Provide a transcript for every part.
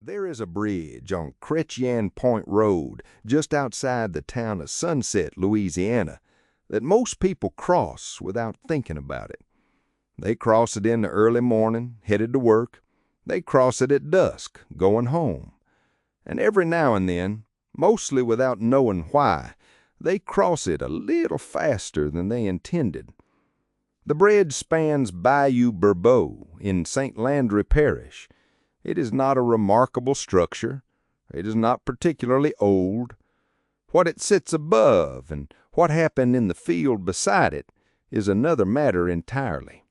There is a bridge on Chretien Point Road just outside the town of Sunset, Louisiana, that most people cross without thinking about it. They cross it in the early morning, headed to work. They cross it at dusk, going home. And every now and then, mostly without knowing why, they cross it a little faster than they intended. The bridge spans Bayou Bourbeau in St. Landry Parish. It is not a remarkable structure. It is not particularly old. What it sits above and what happened in the field beside it is another matter entirely.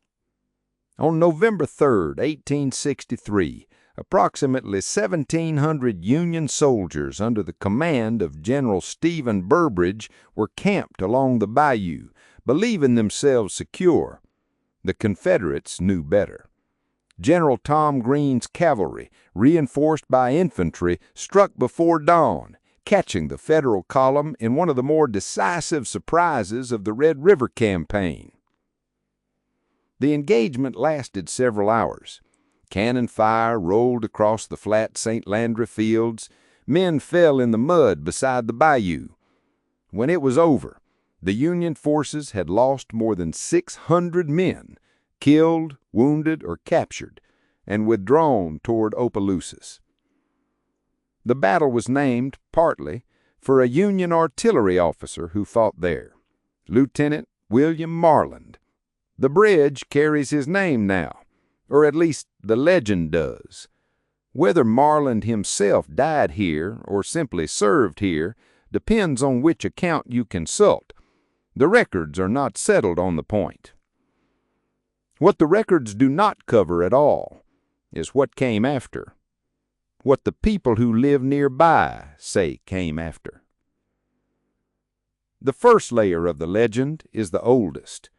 On November 3rd, 1863, approximately 1,700 Union soldiers under the command of General Stephen Burbridge were camped along the bayou, believing themselves secure. The Confederates knew better. General Tom Green's cavalry, reinforced by infantry, struck before dawn, catching the Federal column in one of the more decisive surprises of the Red River Campaign. The engagement lasted several hours. Cannon fire rolled across the flat St. Landry fields. Men fell in the mud beside the bayou. When it was over, the Union forces had lost more than 600 men, killed, wounded, or captured, and withdrawn toward Opelousas. The battle was named, partly, for a Union artillery officer who fought there, Lieutenant William Marland. The bridge carries his name now, or at least the legend does. Whether Marland himself died here or simply served here depends on which account you consult. The records are not settled on the point. What the records do not cover at all is what came after, what the people who live nearby say came after. The first layer of the legend is the oldest.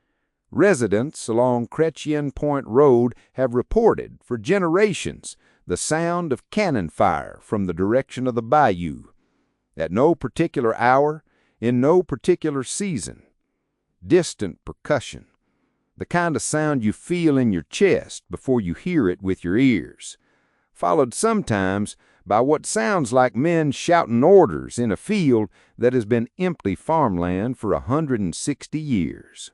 Residents along Chretien Point Road have reported for generations the sound of cannon fire from the direction of the bayou. At no particular hour, in no particular season. Distant percussion. The kind of sound you feel in your chest before you hear it with your ears, followed sometimes by what sounds like men shouting orders in a field that has been empty farmland for 160 years.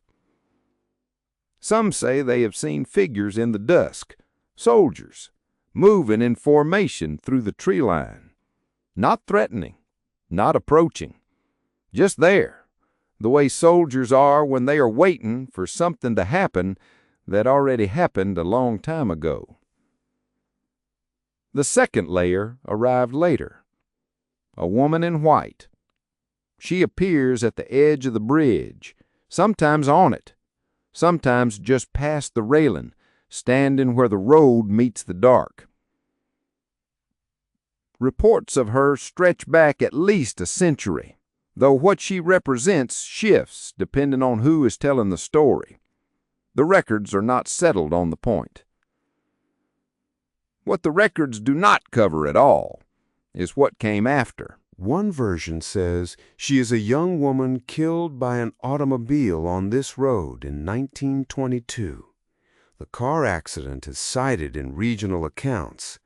Some say they have seen figures in the dusk, soldiers, moving in formation through the tree line, not threatening, not approaching, just there. The way soldiers are when they are waiting for something to happen that already happened a long time ago. The second layer arrived later. A woman in white. She appears at the edge of the bridge, sometimes on it, sometimes just past the railing, standing where the road meets the dark. Reports of her stretch back at least a century, though what she represents shifts depending on who is telling the story. The records are not settled on the point. What the records do not cover at all is what came after. One version says she is a young woman killed by an automobile on this road in 1922. The car accident is cited in regional accounts.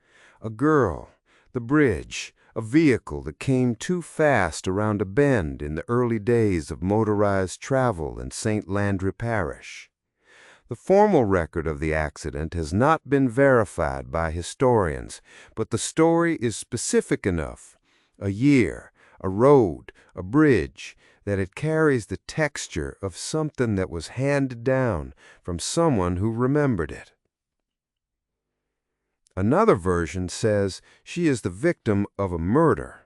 A girl, the bridge, a vehicle that came too fast around a bend in the early days of motorized travel in St. Landry Parish. The formal record of the accident has not been verified by historians, but the story is specific enough. A year, a road, a bridge, that it carries the texture of something that was handed down from someone who remembered it. Another version says she is the victim of a murder.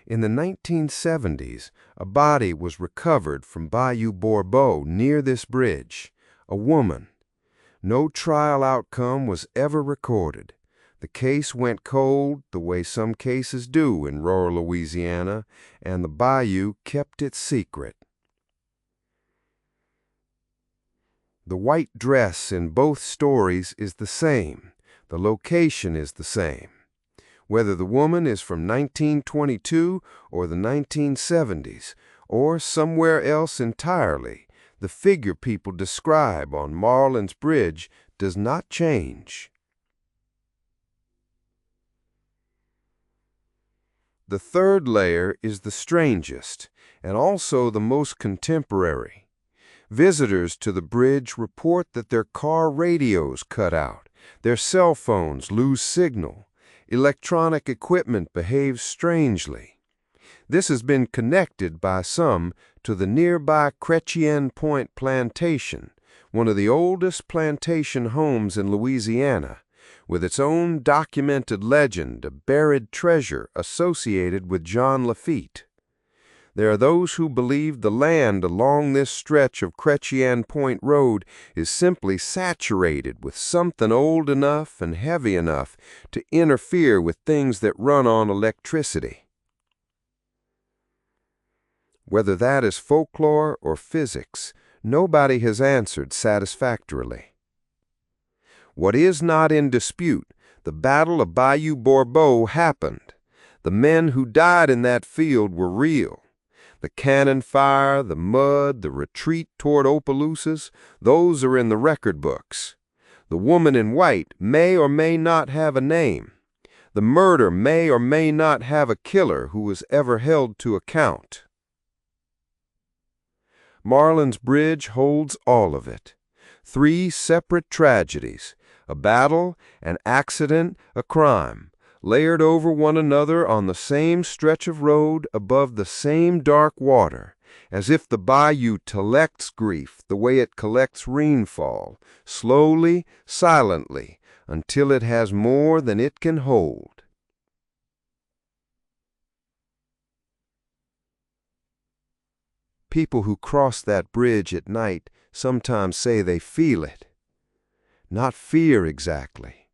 In the 1970s, a body was recovered from Bayou Bourbeau near this bridge, a woman. No trial outcome was ever recorded. The case went cold the way some cases do in rural Louisiana, and the bayou kept its secret. The white dress in both stories is the same. The location is the same. Whether the woman is from 1922 or the 1970s, or somewhere else entirely, the figure people describe on Marland's bridge does not change. The third layer is the strangest, and also the most contemporary. Visitors to the bridge report that their car radios cut out, their cell phones lose signal, electronic equipment behaves strangely. This has been connected by some to the nearby Chretien Point Plantation, one of the oldest plantation homes in Louisiana, with its own documented legend of buried treasure associated with John Lafitte. There are those who believe the land along this stretch of Chretien Point Road is simply saturated with something old enough and heavy enough to interfere with things that run on electricity. Whether that is folklore or physics, nobody has answered satisfactorily. What is not in dispute, the Battle of Bayou Bourbeau happened. The men who died in that field were real. The cannon fire, the mud, the retreat toward Opelousas, those are in the record books. The woman in white may or may not have a name. The murder may or may not have a killer who was ever held to account. Marland's Bridge holds all of it. 3 separate tragedies, a battle, an accident, a crime, layered over one another on the same stretch of road above the same dark water, as if the bayou collects grief the way it collects rainfall, slowly, silently, until it has more than it can hold. People who cross that bridge at night sometimes say they feel it. Not fear exactly,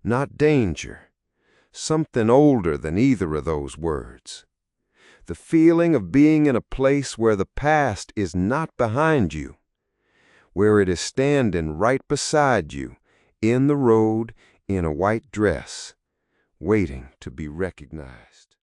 not danger, something older than either of those words. The feeling of being in a place where the past is not behind you, where it is standing right beside you, in the road, in a white dress, waiting to be recognized.